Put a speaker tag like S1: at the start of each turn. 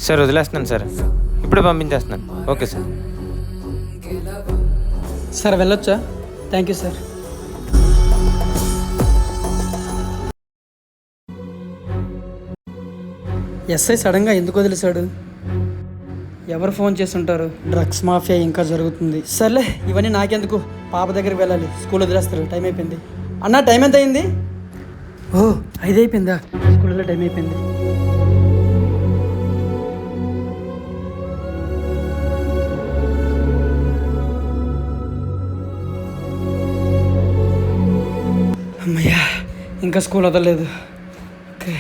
S1: Sir వదిలేస్తున్నాను sir, ఇప్పుడే పంపించేస్తున్నాను. Okay sir.
S2: సార్ వెళ్ళొచ్చా? Thank you sir. ఎస్ఐ సడన్గా ఎందుకు వదిలేశాడు? ఎవరు ఫోన్ చేస్తుంటారు? డ్రగ్స్ మాఫియా ఇంకా జరుగుతుంది. సర్లే, ఇవన్నీ నాకెందుకు, పాప దగ్గరికి వెళ్ళాలి. స్కూల్ వదిలేస్తారు, టైం అయిపోయింది. అన్న టైం ఎంత అయింది? ఓ 5 అయిపోయిందా? స్కూల్లో టైం అయిపోయింది. అమ్మయ్యా, ఇంకా స్కూల్ వదలలేదు. ఓకే.